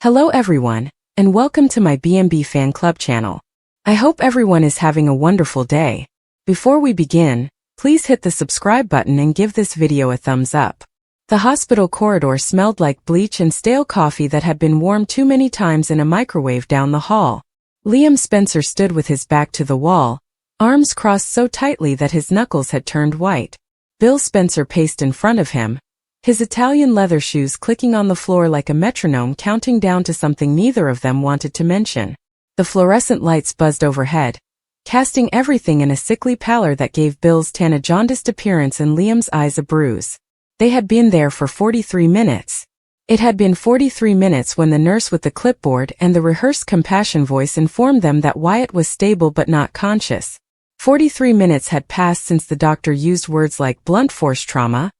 Hello everyone, and welcome to my B&B Fan Club channel. I hope everyone is having a wonderful day. Before we begin, please hit the subscribe button and give this video a thumbs up. The hospital corridor smelled like bleach and stale coffee that had been warmed too many times in a microwave down the hall. Liam Spencer stood with his back to the wall, arms crossed so tightly that his knuckles had turned white. Bill Spencer paced in front of him, his Italian leather shoes clicking on the floor like a metronome counting down to something neither of them wanted to mention. The fluorescent lights buzzed overhead, casting everything in a sickly pallor that gave Bill's tan a jaundiced appearance and Liam's eyes a bruise. They had been there for 43 minutes. It had been 43 minutes when the nurse with the clipboard and the rehearsed compassion voice informed them that Wyatt was stable but not conscious. 43 minutes had passed since the doctor used words like blunt force trauma,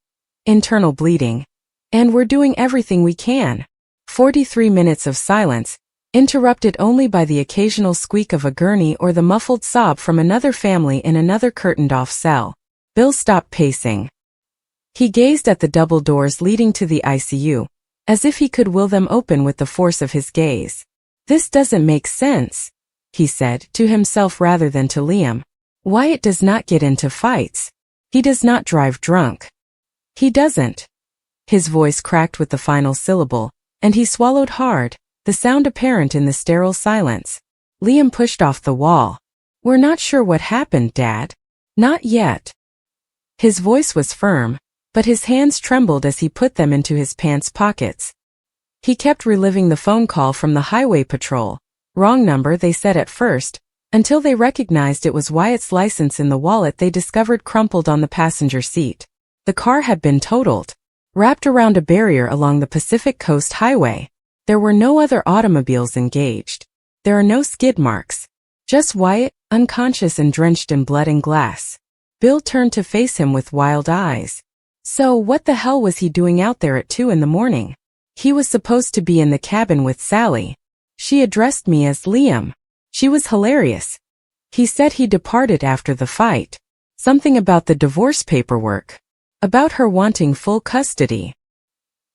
internal bleeding, and we're doing everything we can. 43 minutes of silence, interrupted only by the occasional squeak of a gurney or the muffled sob from another family in another curtained-off cell. Bill stopped pacing. He gazed at the double doors leading to the ICU, as if he could will them open with the force of his gaze. "This doesn't make sense," he said, to himself rather than to Liam. "Wyatt does not get into fights. He does not drive drunk. He doesn't." His voice cracked with the final syllable, and he swallowed hard, the sound apparent in the sterile silence. Liam pushed off the wall. "We're not sure what happened, Dad. Not yet." His voice was firm, but his hands trembled as he put them into his pants pockets. He kept reliving the phone call from the highway patrol. Wrong number, they said at first, until they recognized it was Wyatt's license in the wallet they discovered crumpled on the passenger seat. The car had been totaled, wrapped around a barrier along the Pacific Coast Highway. There were no other automobiles engaged. There are no skid marks. Just Wyatt, unconscious and drenched in blood and glass. Bill turned to face him with wild eyes. So what the hell was he doing out there at 2 in the morning? He was supposed to be in the cabin with Sally. She addressed me as Liam. She was hilarious. He said he departed after the fight. Something about the divorce paperwork. About her wanting full custody.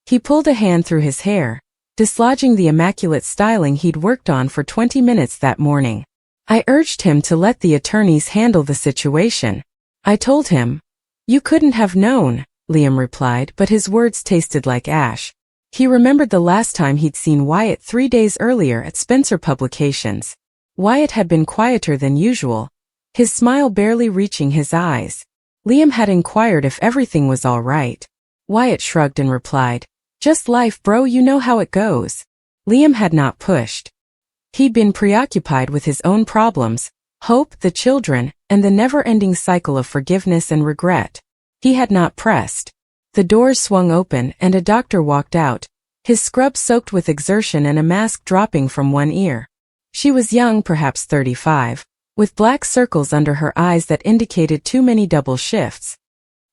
He pulled a hand through his hair, dislodging the immaculate styling he'd worked on for 20 minutes that morning. "I urged him to let the attorneys handle the situation. I told him." "You couldn't have known," Liam replied, but his words tasted like ash. He remembered the last time he'd seen Wyatt 3 days earlier at Spencer Publications. Wyatt had been quieter than usual, his smile barely reaching his eyes. Liam had inquired if everything was all right. Wyatt shrugged and replied, "Just life, bro, you know how it goes." Liam had not pushed. He'd been preoccupied with his own problems, hope, the children, and the never-ending cycle of forgiveness and regret. He had not pressed. The doors swung open and a doctor walked out, his scrub soaked with exertion and a mask dropping from one ear. She was young, perhaps 35. With black circles under her eyes that indicated too many double shifts.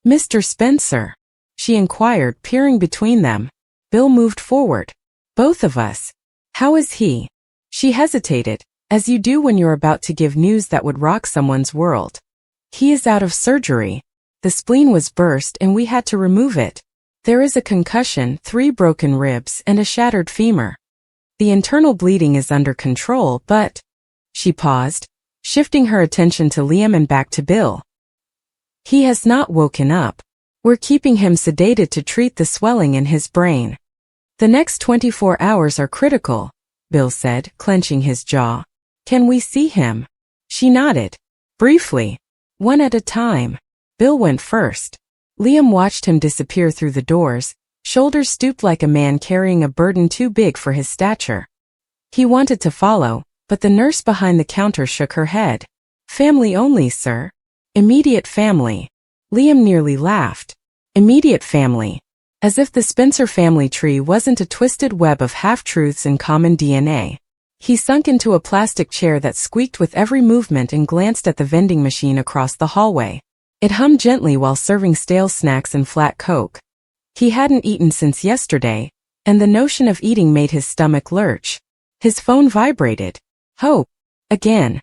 "Mr. Spencer?" she inquired, peering between them. Bill moved forward. "Both of us. How is he?" She hesitated, as you do when you're about to give news that would rock someone's world. "He is out of surgery. The spleen was burst and we had to remove it. There is a concussion, 3 broken ribs, and a shattered femur. The internal bleeding is under control, but..." She paused, shifting her attention to Liam and back to Bill. "He has not woken up. We're keeping him sedated to treat the swelling in his brain. The next 24 hours are critical," Bill said, clenching his jaw. "Can we see him?" She nodded. "Briefly. One at a time." Bill went first. Liam watched him disappear through the doors, shoulders stooped like a man carrying a burden too big for his stature. He wanted to follow, but the nurse behind the counter shook her head. "Family only, sir." "Immediate family." Liam nearly laughed. Immediate family. As if the Spencer family tree wasn't a twisted web of half-truths and common DNA. He sunk into a plastic chair that squeaked with every movement and glanced at the vending machine across the hallway. It hummed gently while serving stale snacks and flat Coke. He hadn't eaten since yesterday, and the notion of eating made his stomach lurch. His phone vibrated. Hope. Again.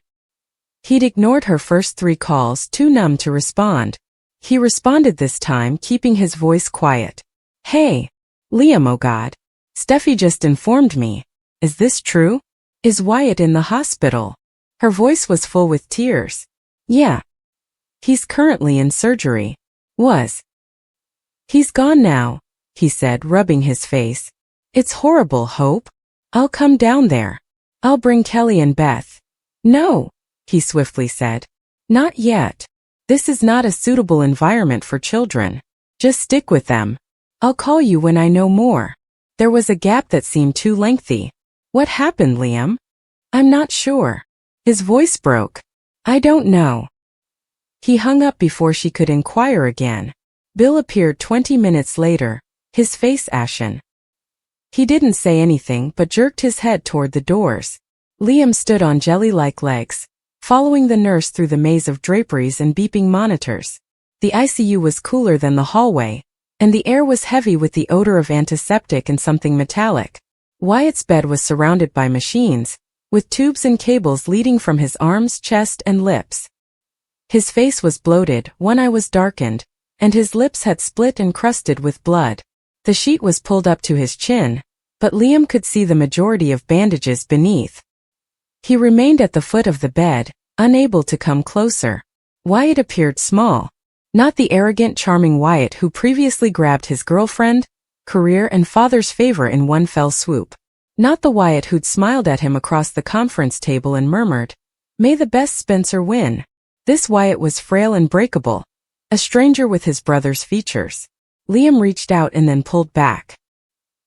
He'd ignored her first 3 calls, too numb to respond. He responded this time, keeping his voice quiet. "Hey. Liam, oh God. Steffi just informed me. Is this true? Is Wyatt in the hospital? Her voice was full with tears. Yeah. He's currently in surgery. Was. He's gone now, he said, rubbing his face. It's horrible, Hope. I'll come down there. I'll bring Kelly and Beth. No, he swiftly said. Not yet. This is not a suitable environment for children. Just stick with them. I'll call you when I know more. There was a gap that seemed too lengthy. What happened, Liam? I'm not sure. His voice broke. I don't know. He hung up before she could inquire again. Bill appeared 20 minutes later, his face ashen. He didn't say anything but jerked his head toward the doors. Liam stood on jelly-like legs, following the nurse through the maze of draperies and beeping monitors. The ICU was cooler than the hallway, and the air was heavy with the odor of antiseptic and something metallic. Wyatt's bed was surrounded by machines, with tubes and cables leading from his arms, chest, and lips. His face was bloated, one eye was darkened, and his lips had split and crusted with blood. The sheet was pulled up to his chin, but Liam could see the majority of bandages beneath. He remained at the foot of the bed, unable to come closer. Wyatt appeared small. Not the arrogant, charming Wyatt who previously grabbed his girlfriend, career, and father's favor in one fell swoop. Not the Wyatt who'd smiled at him across the conference table and murmured, "May the best Spencer win." This Wyatt was frail and breakable, a stranger with his brother's features. Liam reached out and then pulled back.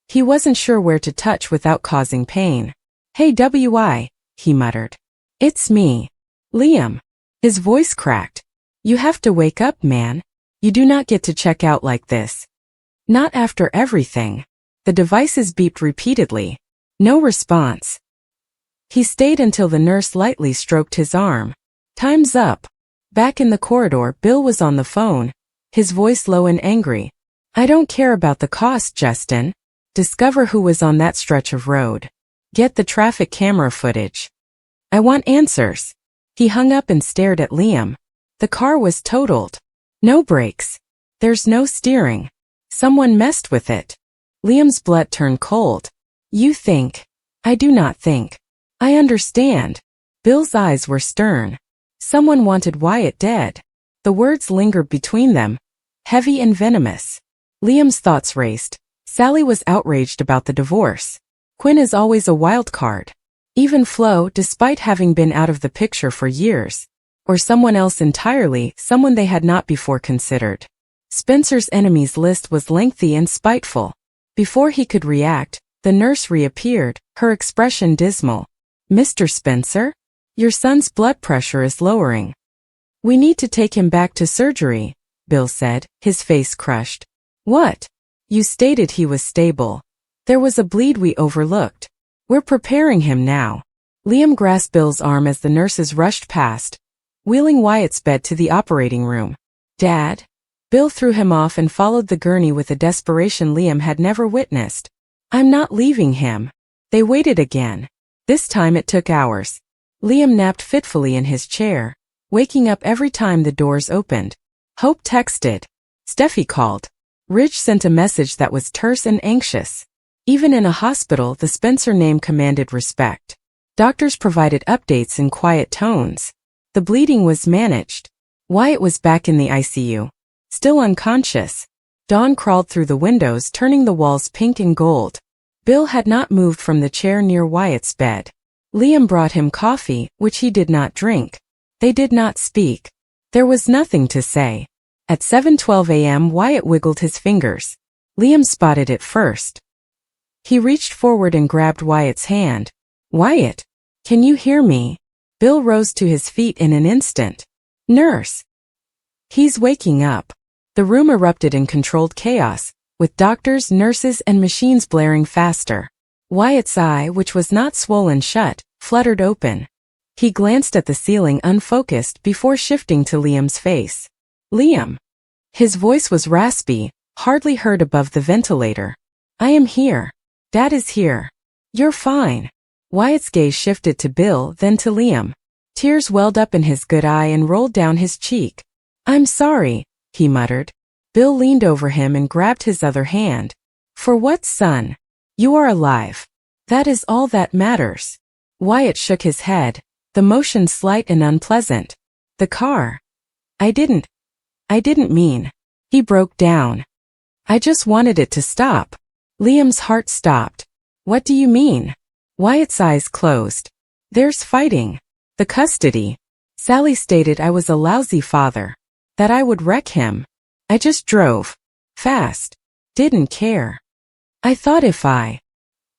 He wasn't sure where to touch without causing pain. "Hey W.I., he muttered. "It's me. Liam." His voice cracked. "You have to wake up, man. You do not get to check out like this. Not after everything." The devices beeped repeatedly. No response. He stayed until the nurse lightly stroked his arm. "Time's up." Back in the corridor, Bill was on the phone, his voice low and angry. "I don't care about the cost, Justin. Discover who was on that stretch of road. Get the traffic camera footage. I want answers." He hung up and stared at Liam. The car was totaled. No brakes. There's no steering. Someone messed with it. Liam's blood turned cold. "You think." "I do not think. I understand." Bill's eyes were stern. Someone wanted Wyatt dead. The words lingered between them, heavy and venomous. Liam's thoughts raced. Sally was outraged about the divorce. Quinn is always a wild card. Even Flo, despite having been out of the picture for years. Or someone else entirely, someone they had not before considered. Spencer's enemies list was lengthy and spiteful. Before he could react, the nurse reappeared, her expression dismal. "Mr. Spencer? Your son's blood pressure is lowering. We need to take him back to surgery," Bill said, his face crushed. "What? You stated he was stable. There was a bleed we overlooked. We're preparing him now." Liam grasped Bill's arm as the nurses rushed past, wheeling Wyatt's bed to the operating room. "Dad?" Bill threw him off and followed the gurney with a desperation Liam had never witnessed. "I'm not leaving him." They waited again. This time it took hours. Liam napped fitfully in his chair, waking up every time the doors opened. Hope texted. Steffi called. Ridge sent a message that was terse and anxious. Even in a hospital, the Spencer name commanded respect. Doctors provided updates in quiet tones. The bleeding was managed. Wyatt was back in the ICU, still unconscious. Dawn crawled through the windows, turning the walls pink and gold. Bill had not moved from the chair near Wyatt's bed. Liam brought him coffee, which he did not drink. They did not speak. There was nothing to say. At 7:12 a.m. Wyatt wiggled his fingers. Liam spotted it first. He reached forward and grabbed Wyatt's hand. "Wyatt, can you hear me?" Bill rose to his feet in an instant. "Nurse." "He's waking up." The room erupted in controlled chaos, with doctors, nurses, and machines blaring faster. Wyatt's eye, which was not swollen shut, fluttered open. He glanced at the ceiling unfocused before shifting to Liam's face. "Liam." His voice was raspy, hardly heard above the ventilator. "I am here. Dad is here. You're fine." Wyatt's gaze shifted to Bill, then to Liam. Tears welled up in his good eye and rolled down his cheek. "I'm sorry," he muttered. Bill leaned over him and grabbed his other hand. "For what, son? You are alive. That is all that matters. Wyatt shook his head, the motion slight and unpleasant. The car. I didn't mean. He broke down. I just wanted it to stop. Liam's heart stopped. What do you mean? Wyatt's eyes closed. There's fighting. The custody. Sally stated I was a lousy father. That I would wreck him. I just drove. Fast. Didn't care. I thought if I...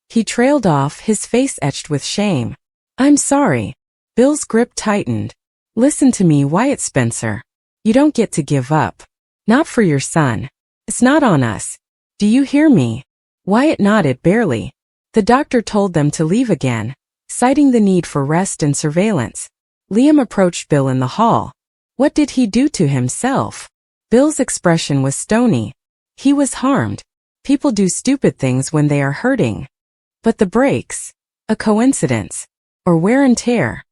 He trailed off, his face etched with shame. I'm sorry. Bill's grip tightened. Listen to me, Wyatt Spencer. You don't get to give up. Not for your son. It's not on us. Do you hear me? Wyatt nodded barely. The doctor told them to leave again, citing the need for rest and surveillance. Liam approached Bill in the hall. What did he do to himself? Bill's expression was stony. He was harmed. People do stupid things when they are hurting. But the breaks? A coincidence? Or wear and tear?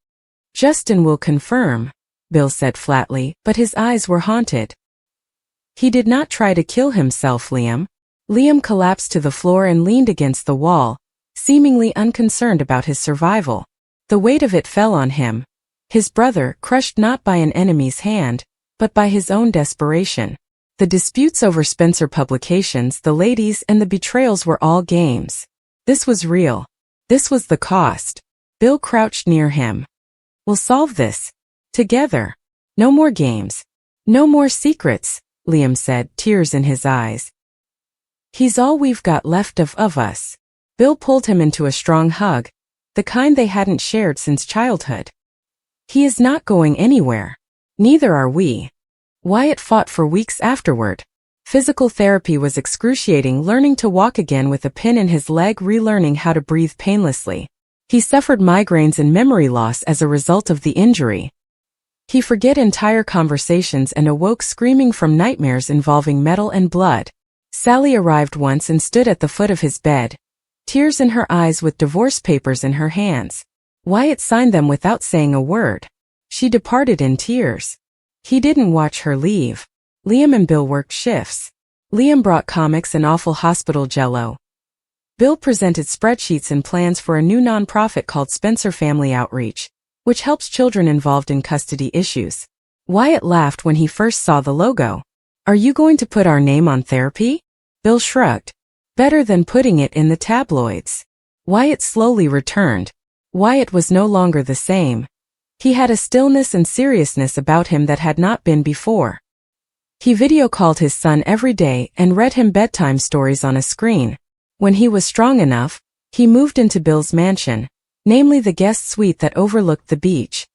Justin will confirm, Bill said flatly, but his eyes were haunted. He did not try to kill himself, Liam. Liam collapsed to the floor and leaned against the wall, seemingly unconcerned about his survival. The weight of it fell on him. His brother, crushed not by an enemy's hand, but by his own desperation. The disputes over Spencer publications, the ladies, and the betrayals were all games. This was real. This was the cost. Bill crouched near him. We'll solve this. Together. No more games. No more secrets, Liam said, tears in his eyes. He's all we've got left of us. Bill pulled him into a strong hug, the kind they hadn't shared since childhood. He is not going anywhere. Neither are we. Wyatt fought for weeks afterward. Physical therapy was excruciating, learning to walk again with a pin in his leg, relearning how to breathe painlessly. He suffered migraines and memory loss as a result of the injury. He forget entire conversations and awoke screaming from nightmares involving metal and blood. Sally arrived once and stood at the foot of his bed, tears in her eyes with divorce papers in her hands. Wyatt signed them without saying a word. She departed in tears. He didn't watch her leave. Liam and Bill worked shifts. Liam brought comics and awful hospital jello. Bill presented spreadsheets and plans for a new nonprofit called Spencer Family Outreach, which helps children involved in custody issues. Wyatt laughed when he first saw the logo. Are you going to put our name on therapy? Bill shrugged. Better than putting it in the tabloids. Wyatt slowly returned. Wyatt was no longer the same. He had a stillness and seriousness about him that had not been before. He video-called his son every day and read him bedtime stories on a screen. When he was strong enough, he moved into Bill's mansion, namely the guest suite that overlooked the beach.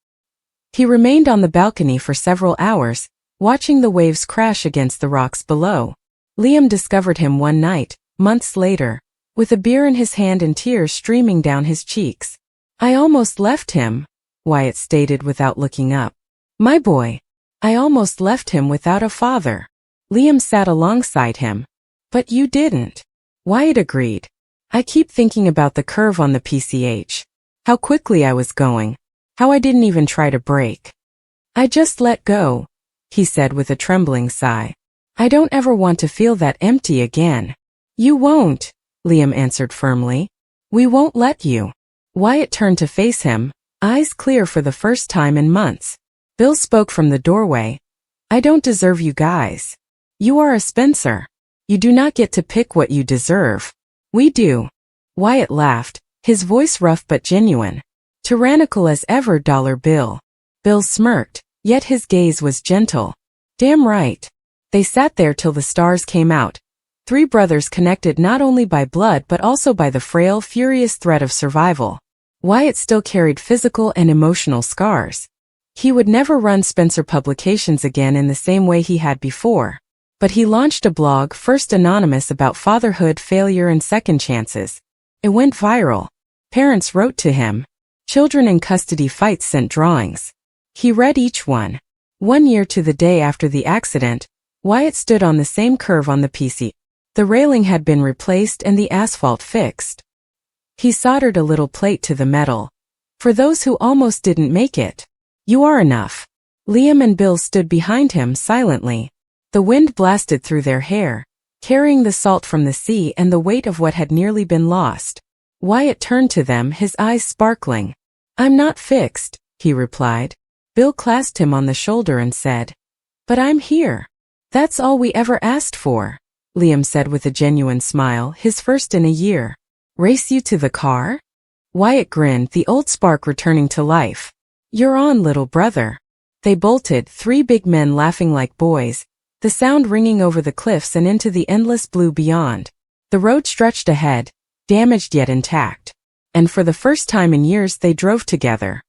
He remained on the balcony for several hours, watching the waves crash against the rocks below. Liam discovered him one night, months later, with a beer in his hand and tears streaming down his cheeks. I almost left him, Wyatt stated without looking up. My boy. I almost left him without a father. Liam sat alongside him. But you didn't. Wyatt agreed. I keep thinking about the curve on the PCH. How quickly I was going. How I didn't even try to brake. I just let go, he said with a trembling sigh. I don't ever want to feel that empty again. You won't, Liam answered firmly. We won't let you. Wyatt turned to face him, eyes clear for the first time in months. Bill spoke from the doorway. I don't deserve you guys. You are a Spencer. You do not get to pick what you deserve. We do. Wyatt laughed, his voice rough but genuine. Tyrannical as ever, Bill. Bill smirked, yet his gaze was gentle. Damn right. They sat there till the stars came out. Three brothers connected not only by blood but also by the frail, furious thread of survival. Wyatt still carried physical and emotional scars. He would never run Spencer Publications again in the same way he had before. But he launched a blog, first anonymous, about fatherhood, failure, and second chances. It went viral. Parents wrote to him. Children in custody fights sent drawings. He read each one. 1 year to the day after the accident, Wyatt stood on the same curve on the PC. The railing had been replaced and the asphalt fixed. He soldered a little plate to the metal. For those who almost didn't make it. You are enough. Liam and Bill stood behind him silently. The wind blasted through their hair, carrying the salt from the sea and the weight of what had nearly been lost. Wyatt turned to them, his eyes sparkling. "I'm not fixed," he replied. Bill clasped him on the shoulder and said, "But I'm here." "That's all we ever asked for," Liam said with a genuine smile, his first in a year. "Race you to the car?" Wyatt grinned, the old spark returning to life. "You're on, little brother." They bolted, three big men laughing like boys, the sound ringing over the cliffs and into the endless blue beyond. The road stretched ahead, damaged yet intact. And for the first time in years they drove together.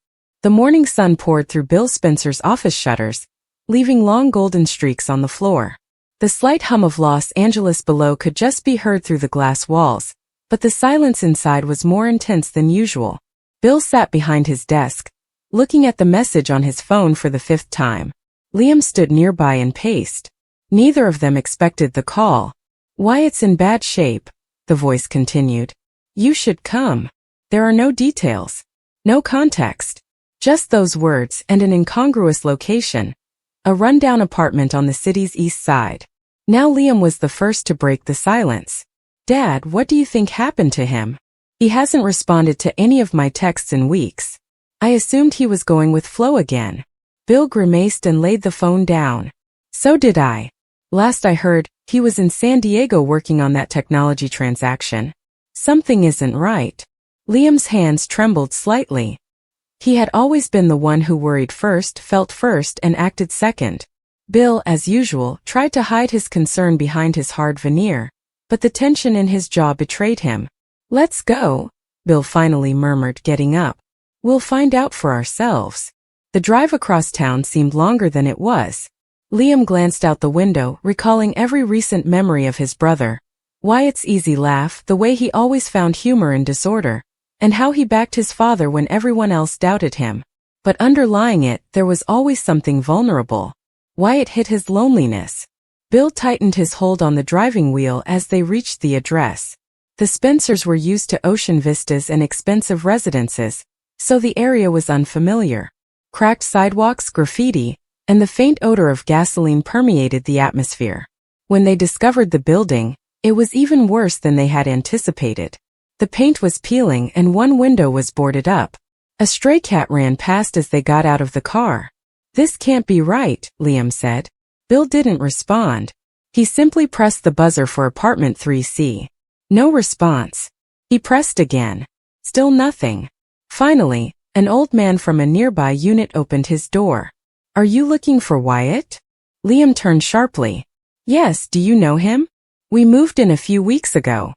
The morning sun poured through Bill Spencer's office shutters, leaving long golden streaks on the floor. The slight hum of Los Angeles below could just be heard through the glass walls, but the silence inside was more intense than usual. Bill sat behind his desk, looking at the message on his phone for the 5th time. Liam stood nearby and paced. Neither of them expected the call. "Wyatt's in bad shape," the voice continued. "You should come." There are no details. No context. Just those words and an incongruous location. A rundown apartment on the city's east side. Now Liam was the first to break the silence. "Dad, what do you think happened to him? He hasn't responded to any of my texts in weeks. I assumed he was going with Flo again." Bill grimaced and laid the phone down. "So did I. Last I heard, he was in San Diego working on that technology transaction. Something isn't right." Liam's hands trembled slightly. He had always been the one who worried first, felt first, and acted second. Bill, as usual, tried to hide his concern behind his hard veneer, but the tension in his jaw betrayed him. "Let's go," Bill finally murmured, getting up. "We'll find out for ourselves." The drive across town seemed longer than it was. Liam glanced out the window, recalling every recent memory of his brother. Wyatt's easy laugh, the way he always found humor in disorder, and how he backed his father when everyone else doubted him. But underlying it, there was always something vulnerable. Wyatt hid his loneliness. Bill tightened his hold on the driving wheel as they reached the address. The Spencers were used to ocean vistas and expensive residences, so the area was unfamiliar. Cracked sidewalks, graffiti, and the faint odor of gasoline permeated the atmosphere. When they discovered the building, it was even worse than they had anticipated. The paint was peeling and one window was boarded up. A stray cat ran past as they got out of the car. "This can't be right," Liam said. Bill didn't respond. He simply pressed the buzzer for apartment 3C. No response. He pressed again. Still nothing. Finally, an old man from a nearby unit opened his door. "Are you looking for Wyatt?" Liam turned sharply. "Yes, do you know him? We moved in a few weeks ago."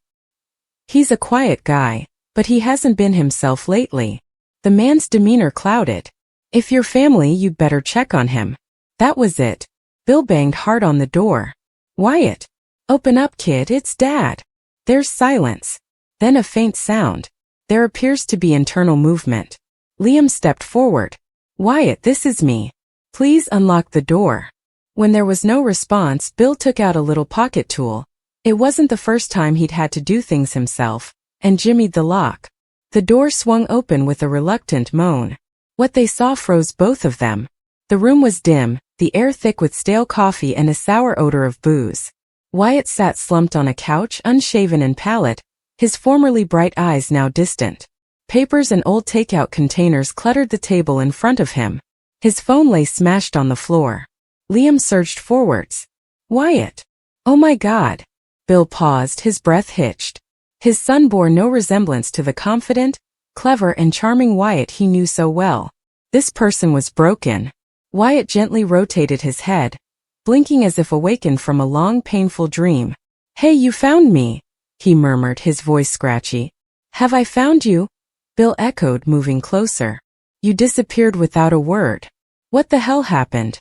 "He's a quiet guy, but he hasn't been himself lately." The man's demeanor clouded. "If you're family, you'd better check on him." That was it. Bill banged hard on the door. "Wyatt! Open up, kid, it's Dad." There's silence. Then a faint sound. There appears to be internal movement. Liam stepped forward. "Wyatt, this is me. Please unlock the door." When there was no response, Bill took out a little pocket tool. It wasn't the first time he'd had to do things himself, and jimmied the lock. The door swung open with a reluctant moan. What they saw froze both of them. The room was dim, the air thick with stale coffee and a sour odor of booze. Wyatt sat slumped on a couch, unshaven and pallid, his formerly bright eyes now distant. Papers and old takeout containers cluttered the table in front of him. His phone lay smashed on the floor. Liam surged forwards. "Wyatt! Oh my God!" Bill paused, his breath hitched. His son bore no resemblance to the confident, clever and charming Wyatt he knew so well. This person was broken. Wyatt gently rotated his head, blinking as if awakened from a long, painful dream. "Hey, you found me," he murmured, his voice scratchy. "Have I found you?" Bill echoed, moving closer. "You disappeared without a word. What the hell happened?"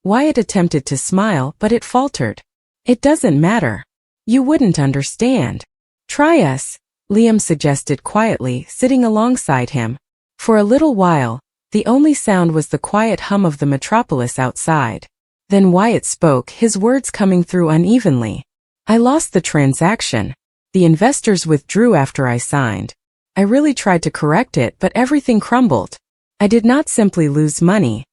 Wyatt attempted to smile, but it faltered. "It doesn't matter. You wouldn't understand." "Try us," Liam suggested quietly, sitting alongside him. For a little while, the only sound was the quiet hum of the metropolis outside. Then Wyatt spoke, his words coming through unevenly. "I lost the transaction. The investors withdrew after I signed. I really tried to correct it, but everything crumbled. I did not simply lose money.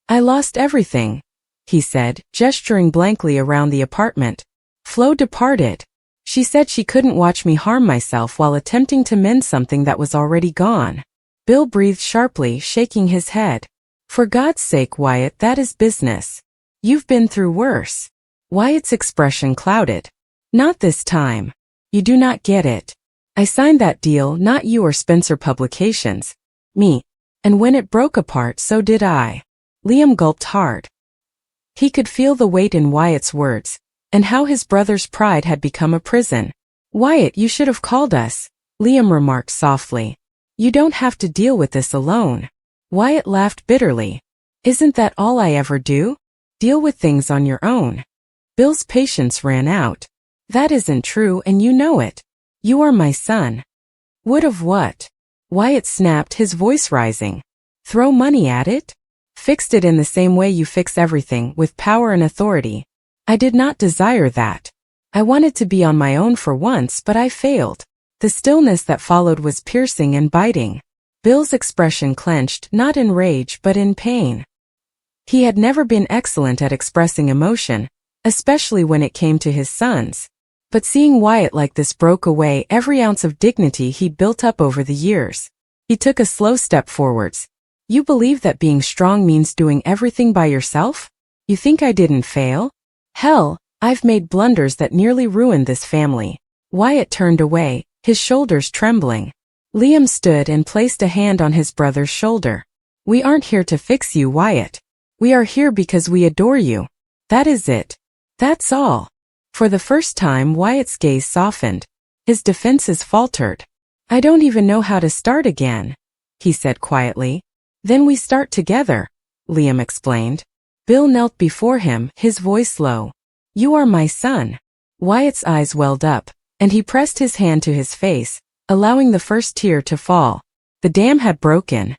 I lost everything," he said, gesturing blankly around the apartment. "Flo departed. She said she couldn't watch me harm myself while attempting to mend something that was already gone. Bill breathed sharply, shaking his head. For God's sake, Wyatt, that is business. You've been through worse. Wyatt's expression clouded. Not this time. You do not get it. I signed that deal, not you or Spencer Publications. Me. And when it broke apart, so did I. Liam gulped hard. He could feel the weight in Wyatt's words, and how his brother's pride had become a prison. Wyatt, you should have called us, Liam remarked softly. You don't have to deal with this alone. Wyatt laughed bitterly. Isn't that all I ever do? Deal with things on your own. Bill's patience ran out. That isn't true, and you know it. You are my son. Would have what? Wyatt snapped, his voice rising. Throw money at it? Fixed it in the same way you fix everything, with power and authority. I did not desire that. I wanted to be on my own for once, but I failed. The stillness that followed was piercing and biting. Bill's expression clenched, not in rage but in pain. He had never been excellent at expressing emotion, especially when it came to his sons. But seeing Wyatt like this broke away every ounce of dignity he'd built up over the years. He took a slow step forwards. You believe that being strong means doing everything by yourself? You think I didn't fail? Hell, I've made blunders that nearly ruined this family. Wyatt turned away, his shoulders trembling. Liam stood and placed a hand on his brother's shoulder. We aren't here to fix you, Wyatt. We are here because we adore you. That is it. That's all. For the first time, Wyatt's gaze softened. His defenses faltered. I don't even know how to start again, he said quietly. Then we start together, Liam explained. Bill knelt before him, his voice low. You are my son. Wyatt's eyes welled up, and he pressed his hand to his face, allowing the first tear to fall. The dam had broken,